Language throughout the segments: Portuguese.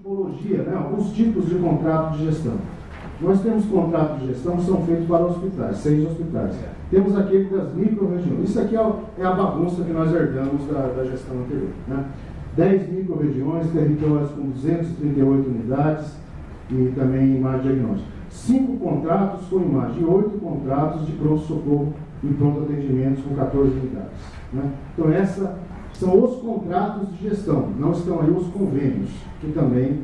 tipologia, né, alguns tipos de contrato de gestão. Nós temos contratos de gestão que são feitos para hospitais, 6 hospitais. Temos aquele das micro-regiões. Isso aqui é a bagunça que nós herdamos da gestão anterior. Né? 10 micro-regiões, territórios com 238 unidades e também imagem diagnóstica. 5 contratos com imagem e 8 contratos de pronto-socorro e pronto-atendimentos com 14 unidades. Né? Então, esses são os contratos de gestão, não estão aí os convênios, que também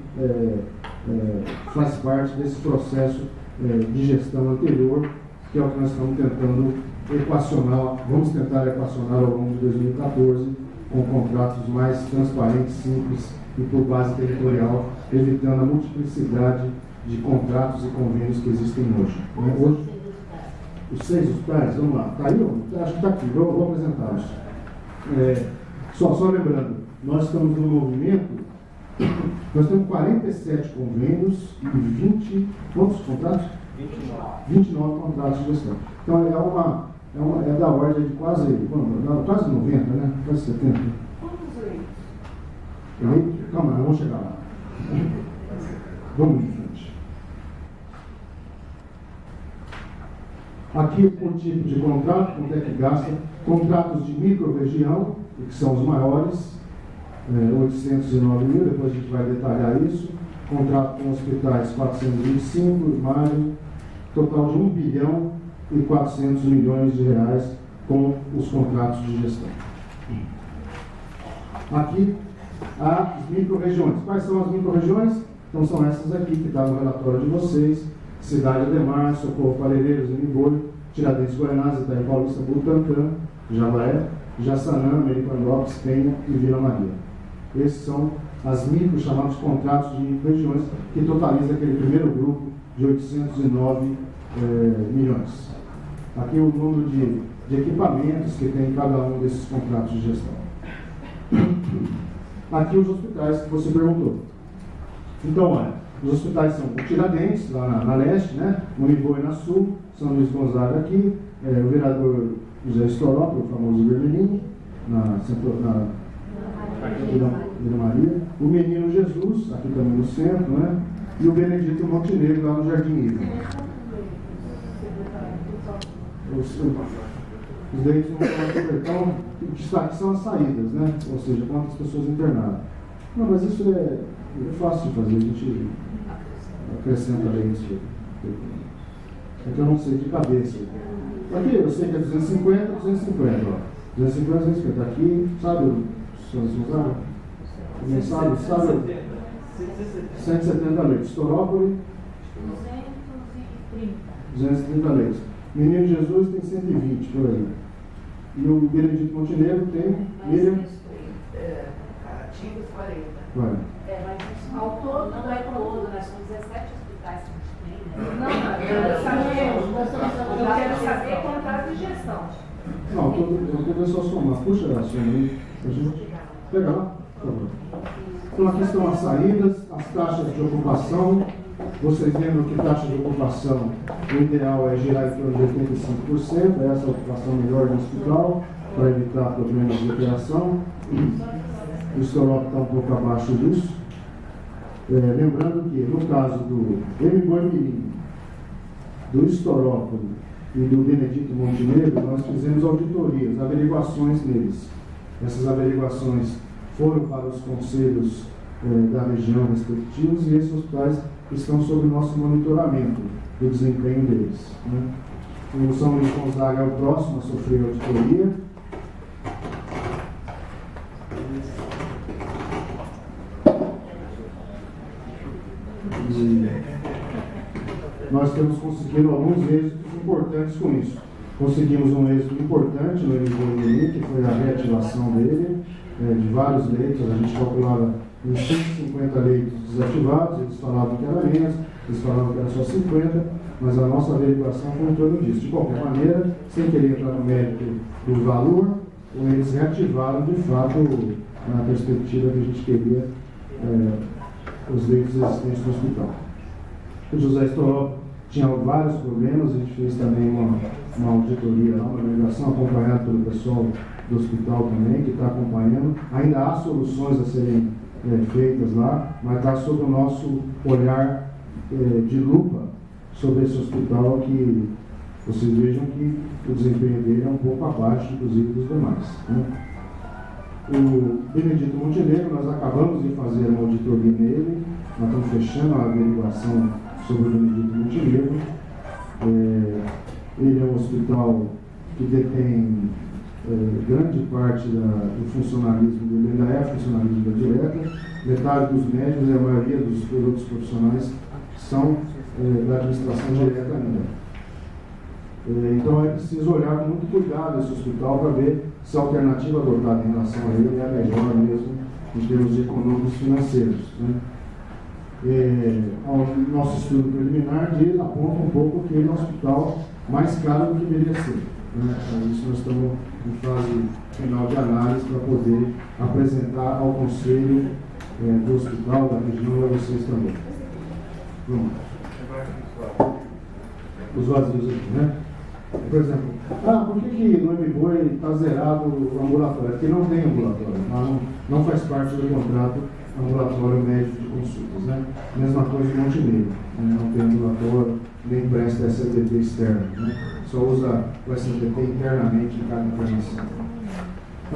faz parte desse processo de gestão anterior, que é o que nós estamos tentando equacionar, vamos tentar equacionar ao longo de 2014, com contratos mais transparentes, simples e por base territorial, evitando a multiplicidade de contratos e convênios que existem hoje. Hoje, os 6 hospitais, vamos lá, está aí? Acho que está aqui, vou apresentá-los. Só lembrando, nós estamos no movimento, nós temos 47 convênios e 20, quantos contratos? 29 contratos de gestão. Então é da ordem de quase 90, né? Quase 70. Quantos leitos? Calma, vamos chegar lá. Vamos em frente. Aqui o tipo de contrato, quanto é que gasta? Contratos de micro-região, que são os maiores, 809 mil, depois a gente vai detalhar isso. Contrato com hospitais 425, imagem, total de 1 bilhão e 400 milhões de reais com os contratos de gestão. Aqui, as micro-regiões. Quais são as micro-regiões? Então são essas aqui que estão no relatório de vocês: Cidade Ademar, Socorro Parelheiros, Eniboi, Tiradentes, Goianás, Itaim Paulista, Butantã, Jabaé, Jaçanã, Americanópolis, Penha e Vila Maria. Esses são as chamados contratos de micro-regiões, que totaliza aquele primeiro grupo de 809 milhões. Aqui o número de equipamentos que tem em cada um desses contratos de gestão. Aqui os hospitais que você perguntou. Então, olha, os hospitais são o Tiradentes, lá na leste, né? O Eniboi na sul, São Luís Gonzaga aqui, o vereador José Estorópolis, o famoso Vermelhinho, na Vila Maria, o Menino Jesus, aqui também no centro, né? E o Benedito Montenegro, lá no Jardim Ivo. Os leitos não estão aqui, então, o destaque são as saídas, né? Ou seja, quantas pessoas internadas. Não, mas isso é fácil de fazer, a gente acrescenta leitos. É que eu não sei de cabeça. Aqui eu sei que é 250, ó. 250, 250. Aqui, sabe o senhor Suzano? Ninguém sabe? 170 leitos. Estorópolis? 230 leitos. Menino Jesus tem 120, por aí. E o Benedito Montenegro tem... Tinha 40. Vai. Mas ao todo, não é todo, nós são 17 hospitais que a gente tem, né? Não, eu quero saber contrato de gestão. Não, eu quero só somar. Puxa a soma aí. Pega lá, por favor. Então aqui estão as saídas, as taxas de ocupação. Vocês lembram que taxa de ocupação, o ideal é girar em torno de 85%, essa é a ocupação melhor no hospital, para evitar problemas de operação. O Estorópolis está um pouco abaixo disso. Lembrando que, no caso do Eniboi Mirim, do Estorópolis e do Benedito Montenegro, nós fizemos auditorias, averiguações neles. Essas averiguações foram para os conselhos da região respectivos e esses hospitais estão sob o nosso monitoramento do desempenho deles. Né? O São Luís Gonzaga é o próximo a sofrer auditoria. E nós temos conseguido alguns êxitos importantes com isso. Conseguimos um êxito importante no Eniboi, que foi a reativação dele, de vários leitos. A gente calculava em 150 leitos desativados, eles falavam que era menos, eles falavam que era só 50, mas a nossa averiguação foi em torno disso. De qualquer maneira, sem querer entrar no mérito do valor, eles reativaram de fato, na perspectiva que a gente queria, os leitos existentes no hospital. O José Estorópolis tinha vários problemas, a gente fez também uma auditoria lá, uma averiguação acompanhada pelo pessoal do hospital também, que está acompanhando. Ainda há soluções a serem feitas lá, mas está sob o nosso olhar de lupa sobre esse hospital, que vocês vejam que o desempenho dele é um pouco abaixo, inclusive, dos demais, né? O Benedito Montenegro, nós acabamos de fazer uma auditoria nele, nós estamos fechando a averiguação sobre o Benedito Montenegro. Ele é um hospital que detém grande parte do funcionalismo dele, ainda é funcionalismo da direta, metade dos médicos e a maioria dos outros profissionais são da administração direta ainda. Então é preciso olhar com muito cuidado esse hospital para ver se a alternativa adotada em relação a ele é a melhor mesmo em termos econômicos e financeiros, né? O nosso estudo preliminar aponta um pouco que ele é um hospital mais caro do que deveria ser, né? Isso nós estamos em fase final de análise para poder apresentar ao conselho do hospital, da região e a vocês também. Pronto. Os vazios aqui, né? Por exemplo, por que no MBoi está zerado o ambulatório? Porque não tem ambulatório, não faz parte do contrato ambulatório médico de consultas, né? Mesma coisa em Montenegro, né? Não tem ambulatório, nem presta SLT externo, né? Só usa o SLT internamente em cada internação.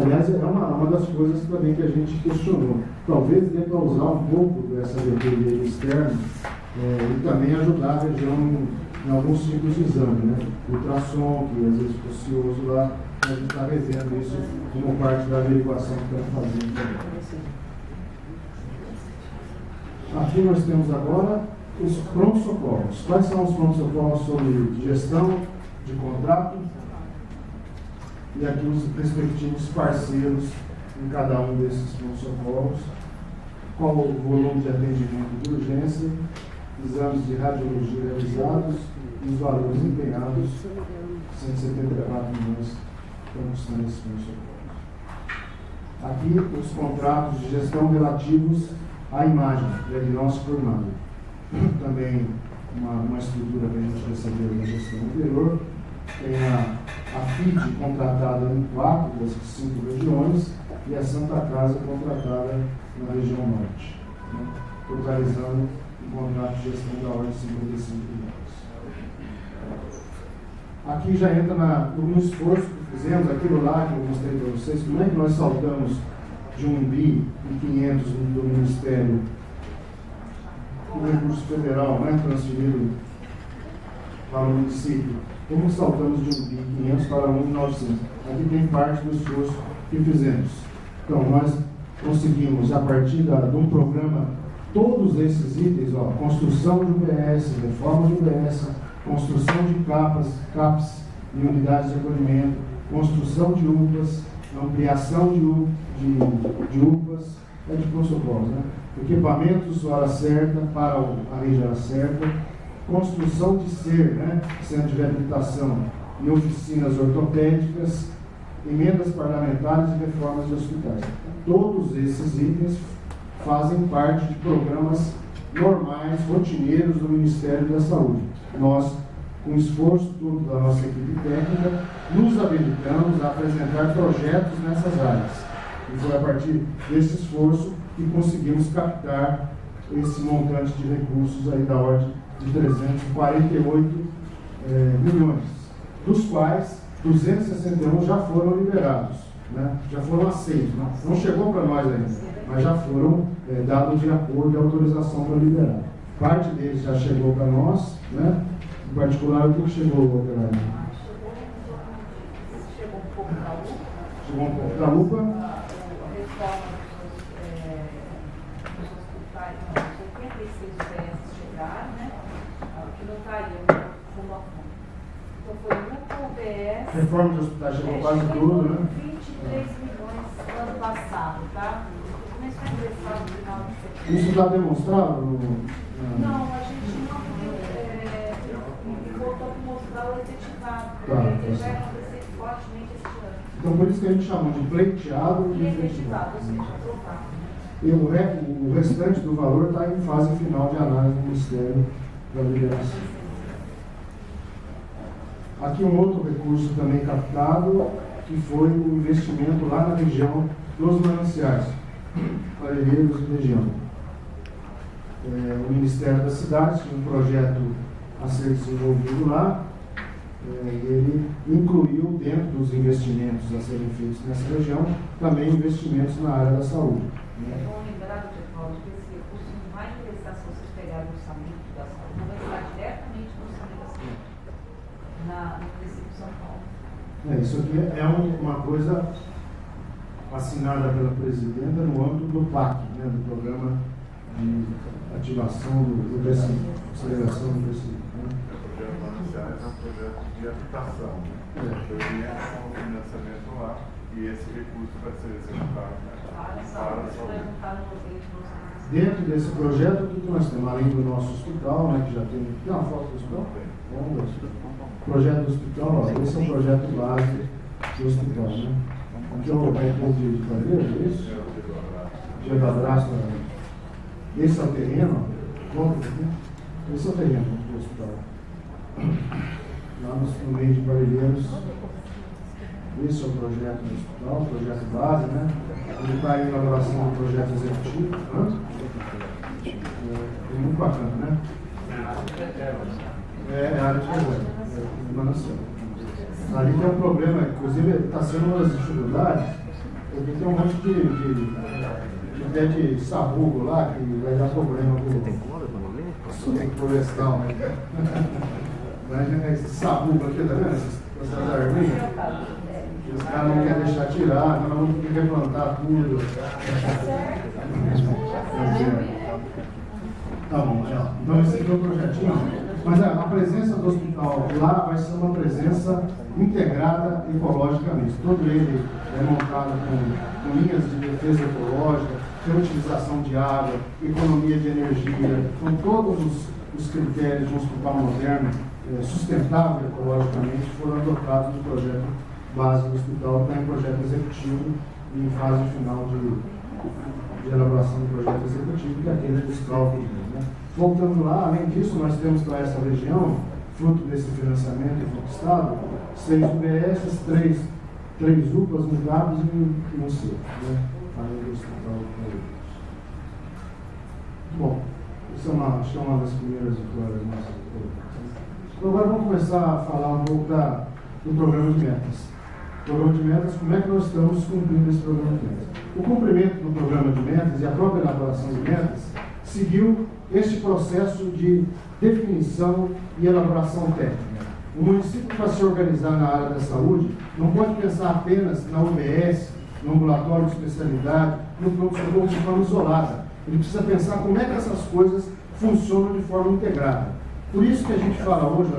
Aliás, é uma das coisas também que a gente questionou. Talvez dê para usar um pouco do SLT externo e também ajudar a região em alguns tipos de exame, né? Ultrassom, que às vezes fosse ocioso lá, a gente está revendo isso como parte da averiguação que estamos fazendo também. Aqui nós temos agora os pronto-socorros. Quais são os pronto-socorros sobre gestão de contrato? E aqui os respectivos parceiros em cada um desses pronto-socorros. Qual o volume de atendimento de urgência, exames de radiologia realizados e os valores empenhados, 174 milhões estão custando esses pronto-socorros. Aqui os contratos de gestão relativos à imagem, diagnóstico por imagem. Também uma estrutura que a gente recebeu da gestão anterior. Tem a FID contratada em 4 das 5 regiões e a Santa Casa contratada na região norte, né? Totalizando um contrato de gestão da ordem de 55 milhões. Aqui já entra no esforço que fizemos, aquilo lá que eu mostrei para vocês, como é que nós saltamos de 1 bi e 500 do Ministério, o recurso federal, né, transferido para o município. Como saltamos de 1 bi e 500 para 1.900? Aqui tem parte do esforço que fizemos. Então, nós conseguimos, a partir de um programa, todos esses itens, construção de UBS, reforma de UBS, construção de CAPs em unidades de acolhimento, construção de UPAs, ampliação de UPAs, de pronto-socorros, né? Equipamentos hora certa, para a região certa, construção de CER, né? Centro de reabilitação e oficinas ortopédicas, emendas parlamentares e reformas de hospitais. Todos esses itens fazem parte de programas normais, rotineiros do Ministério da Saúde. Nós, com o esforço todo da nossa equipe técnica, nos habilitamos a apresentar projetos nessas áreas. E foi a partir desse esforço que conseguimos captar esse montante de recursos aí da ordem de 348 milhões, dos quais 261 já foram liberados, né? Já foram aceitos, né? Não chegou para nós ainda, mas já foram dados de acordo e autorização para liberar. Parte deles já chegou para nós, né? Em particular, o que chegou, operário? Chegou um pouco da UPA. Chegou um pouco da UPA. Reforma dos hospitais, 86 UBS chegaram, né? Que não estaria fundo a fundo. Então foi UPA, UBS. Reforma dos hospitais chegou quase tudo, né? 23 milhões no ano passado, tá? Começou a ingressar no final de setembro. Isso está demonstrado? Não, a gente não voltou a mostrar o efetivado, porque ele vai acontecer fortemente este ano. Então, por isso que a gente chama de pleiteado e efetivado. Ou seja, aprovado. E o restante do valor está em fase final de análise do Ministério da Liberação. Aqui um outro recurso também captado, que foi o investimento lá na região dos mananciais. Parelheiros e região. O Ministério das Cidades tinha um projeto a ser desenvolvido lá, e ele incluiu dentro dos investimentos a serem feitos nessa região também investimentos na área da saúde. É bom lembrar, Geraldo, que esse recurso não vai interessar se vocês pegarem o orçamento da saúde, não vai estar diretamente no orçamento da saúde, no município de São Paulo. Isso aqui é uma coisa assinada pela presidenta no âmbito do PAC, né, do Programa de Ativação do Crescimento, Aceleração do Crescimento. Né? O projeto anunciado é um projeto de habitação. Eu ia com o financiamento lá e esse recurso vai ser executado para a saúde. Dentro desse projeto, o que nós temos? Além do nosso hospital, né, que já tem uma foto do hospital? Projeto do hospital, ó, esse é o projeto base do hospital, né? Aqui é o povo de Parelheiros, é isso? Dia do abraço. Esse é o terreno, esse é o terreno do hospital. Lá no meio de Parelheiros, esse é o projeto do hospital, o projeto base, né? Ele está em elaboração do projeto executivo. É muito bacana, né? É a área de reserva, emanação. Ali tem um problema, inclusive está sendo uma das dificuldades, porque tem um monte de pé de sabugo lá que vai dar problema com o florestal, né? Esse sabugo aqui, tá vendo? Essas árvores, os caras não querem deixar tirar, nós vamos ter que replantar tudo. Tá bom, então esse aqui é o projetinho. Mas a presença do hospital lá vai ser uma presença integrada ecologicamente. Todo ele é montado com linhas de defesa ecológica, reutilização de água, economia de energia, com todos os critérios de um hospital moderno, sustentável ecologicamente, foram adotados no projeto base do hospital, está em projeto executivo e em fase final de elaboração do projeto executivo, que é aquele dos cálculos. Né? Voltando lá, além disso, nós temos para essa região, fruto desse financiamento conquistado, 6 UBS, 3 UPAs, mudados e um C, né? Além do hospital. Bom, isso acho que é uma das primeiras vitórias nossas. Então agora vamos começar a falar um pouco do programa de metas. Programa de metas, como é que nós estamos cumprindo esse programa de metas? O cumprimento do programa de metas e a própria elaboração de metas seguiu este processo de definição e elaboração técnica. O município, para se organizar na área da saúde, não pode pensar apenas na UBS, no ambulatório de especialidade, no pronto-socorro de forma isolada. Ele precisa pensar como é que essas coisas funcionam de forma integrada. Por isso que a gente fala hoje,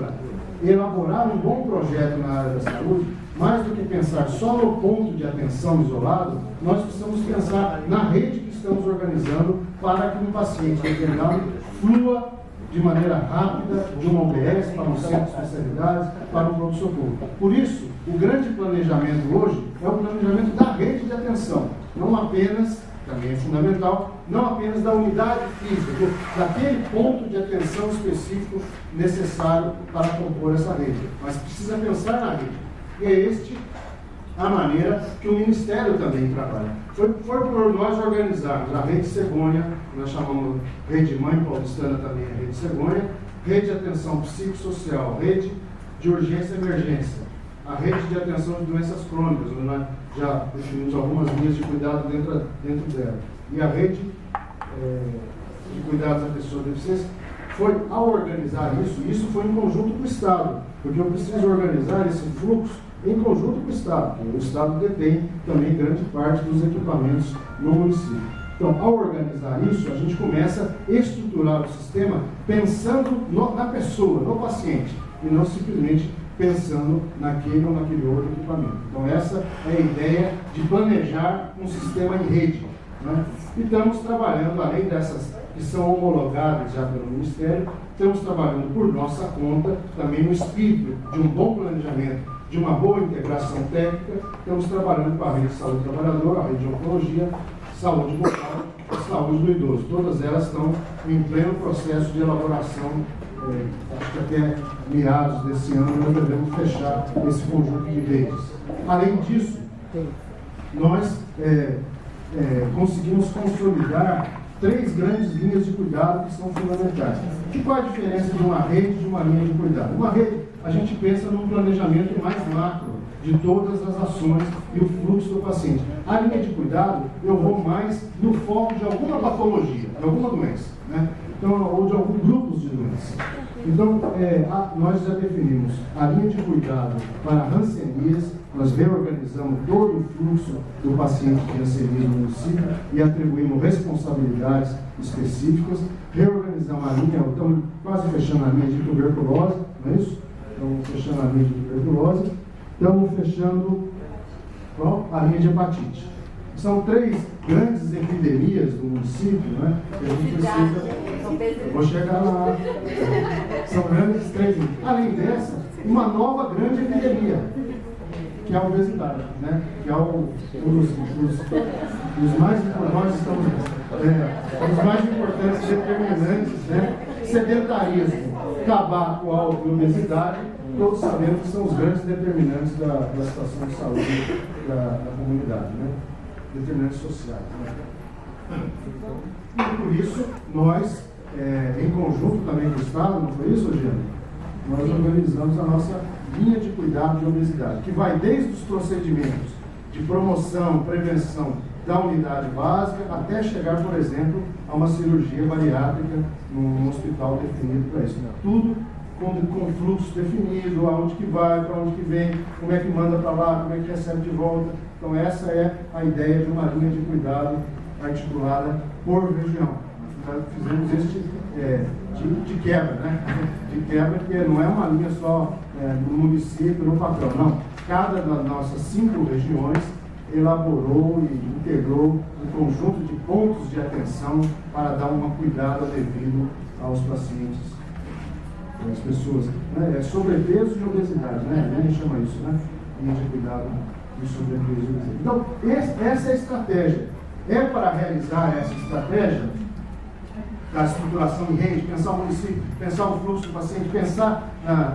elaborar um bom projeto na área da saúde, mais do que pensar só no ponto de atenção isolado, nós precisamos pensar na rede que estamos organizando para que um paciente determinado flua de maneira rápida de uma UBS para um centro de especialidades, para um pronto-socorro. Por isso, o grande planejamento hoje é o planejamento da rede de atenção, não apenas, também é fundamental, não apenas da unidade física, daquele ponto de atenção específico necessário para compor essa rede, mas precisa pensar na rede. E é a maneira que o Ministério também trabalha. Foi por nós organizarmos a Rede Cegonha, nós chamamos Rede Mãe Paulistana também, a Rede Cegonha, Rede de Atenção Psicossocial, Rede de Urgência e Emergência, a Rede de Atenção de Doenças Crônicas, onde nós já definimos algumas linhas de cuidado dentro dela, e a Rede de Cuidados da Pessoa Deficiente. Foi ao organizar isso foi em conjunto com o Estado, porque eu preciso organizar esse fluxo em conjunto com o Estado, porque o Estado detém também grande parte dos equipamentos no município. Então, ao organizar isso, a gente começa a estruturar o sistema pensando na pessoa, no paciente, e não simplesmente pensando naquele ou naquele outro equipamento. Então, essa é a ideia de planejar um sistema em rede. Né? E estamos trabalhando, além dessas que são homologadas já pelo Ministério, estamos trabalhando por nossa conta, também no espírito de um bom planejamento, de uma boa integração técnica. Estamos trabalhando com a rede de saúde do trabalhador, a rede de oncologia, saúde bucal e saúde do idoso. Todas elas estão em pleno processo de elaboração. Acho que até meados desse ano nós devemos fechar esse conjunto de redes. Além disso, nós conseguimos consolidar 3 grandes linhas de cuidado que são fundamentais. E qual a diferença de uma rede e de uma linha de cuidado? Uma rede, a gente pensa num planejamento mais macro de todas as ações e o fluxo do paciente. A linha de cuidado, eu vou mais no foco de alguma patologia, de alguma doença, né? Então, ou de alguns grupos de doenças. Então, nós já definimos a linha de cuidado para hanseníase, nós reorganizamos todo o fluxo do paciente de hanseníase no município e atribuímos responsabilidades específicas, reorganizamos a linha, estamos quase fechando a linha de tuberculose, não é isso? Estamos fechando a linha de tuberculose, estamos fechando a linha de hepatite. São 3 grandes epidemias do município, né? Que a gente precisa. Vou chegar lá. São grandes 3. Além dessa, uma nova grande epidemia, que é a obesidade, né? Que é um dos mais importantes, os mais importantes determinantes, né? Sedentarismo, tabaco, álcool e obesidade, todos sabemos que são os grandes determinantes da situação de saúde da comunidade, né? Determinantes sociais. Né? E por isso, nós, em conjunto também com o Estado, não foi isso, Eugênio? Nós organizamos a nossa linha de cuidado de obesidade, que vai desde os procedimentos de promoção, prevenção da unidade básica, até chegar, por exemplo, a uma cirurgia bariátrica num hospital definido para isso. Tudo com fluxo definido, aonde que vai, para onde que vem, como é que manda para lá, como é que recebe de volta. Então essa é a ideia de uma linha de cuidado articulada por região. Nós fizemos este de quebra, né? De quebra, que não é uma linha só no município, no patrão, não. Cada das nossas 5 regiões elaborou e integrou um conjunto de pontos de atenção para dar um cuidado devido aos pacientes, às pessoas. Né? Sobrepeso e obesidade, né? A gente chama isso, né? Linha de cuidado de sobrepeso e obesidade. Então, essa é a estratégia. É para realizar essa estratégia da estruturação em rede, pensar o município, pensar o fluxo do paciente, pensar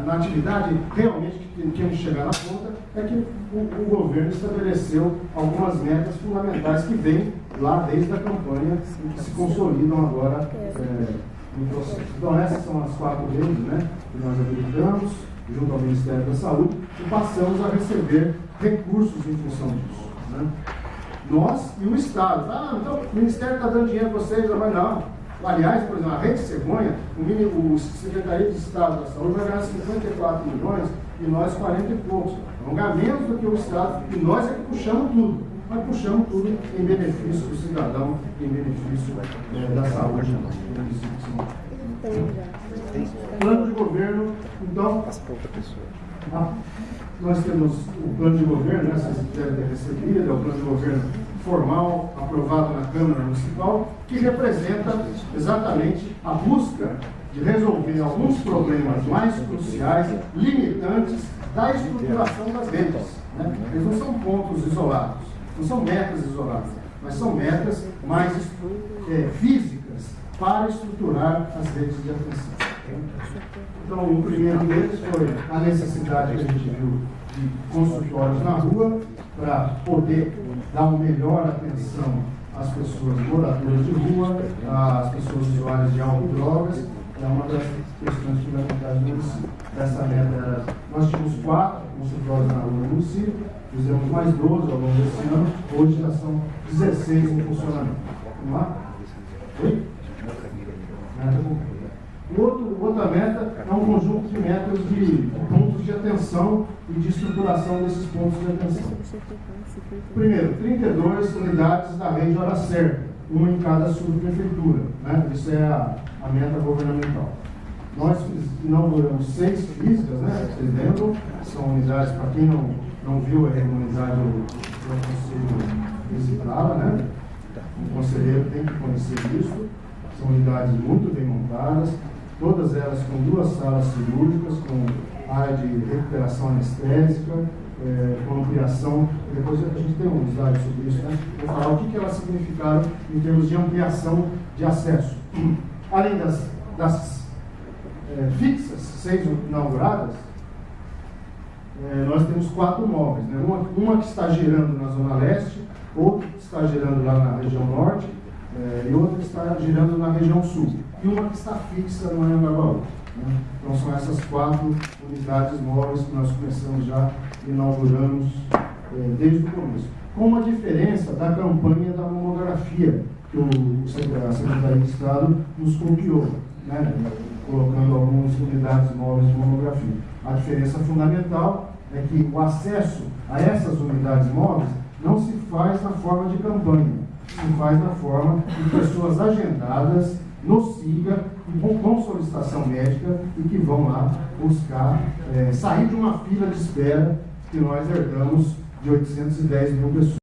na atividade realmente que temos que chegar na ponta, é que o governo estabeleceu algumas metas fundamentais que vêm lá desde a campanha e que se consolidam agora no processo. Então essas são as 4 redes, né, que nós habilitamos junto ao Ministério da Saúde e passamos a receber recursos em função disso. Né? Nós e o Estado. Então o Ministério está dando dinheiro para vocês, mas não. Aliás, por exemplo, a Rede Cegonha, o Secretaria de Estado da Saúde vai ganhar 54 milhões e nós 40 e poucos. Vamos ganhar menos do que o Estado e nós é que puxamos tudo. Nós puxamos tudo em benefício do cidadão, em benefício da saúde. Plano de governo, então, nós temos o plano de governo, vocês devem ter recebido, é o plano de governo formal, aprovado na Câmara Municipal, que representa exatamente a busca de resolver alguns problemas mais cruciais, limitantes da estruturação das redes. Né? Eles não são pontos isolados, não são metas isoladas, mas são metas mais físicas para estruturar as redes de atenção. Então, o primeiro deles foi a necessidade que a gente viu de consultórios na rua para poder dar uma melhor atenção às pessoas moradoras de rua, às pessoas usuárias de álcool e drogas. É uma das questões fundamentais do município. Essa meta, nós tínhamos 4 consultórios na rua do município, fizemos mais 12 ao longo desse ano, hoje já são 16 em funcionamento. Vamos lá? Oi? Outra meta é um conjunto de metas de pontos de atenção e de estruturação desses pontos de atenção. Primeiro, 32 unidades da rede Hora Certa, uma em cada subprefeitura. Né? Isso é a meta governamental. Nós inauguramos 6 físicas, né? Vocês lembram? São unidades, para quem não viu a unidade do conselho visitá-la, né? O conselheiro tem que conhecer isso. São unidades muito bem montadas, todas elas com 2 salas cirúrgicas, com área de recuperação anestésica, com ampliação. Depois a gente tem um slide sobre isso, né? Vou falar o que elas significaram em termos de ampliação de acesso. Além das fixas, 6 inauguradas, nós temos 4 móveis, né? Uma que está girando na Zona Leste, outra que está girando lá na região norte, e outra que está girando na região sul, e uma que está fixa no Anhangabaú. Né? Então são essas 4 unidades móveis que nós começamos já, inauguramos desde o começo. Com uma diferença da campanha da mamografia, que a Secretaria de Estado nos confiou, né? Colocando algumas unidades móveis de mamografia. A diferença fundamental é que o acesso a essas unidades móveis não se faz na forma de campanha, se faz na forma de pessoas agendadas no SIGA, com solicitação médica e que vão lá buscar, sair de uma fila de espera que nós herdamos de 810 mil pessoas.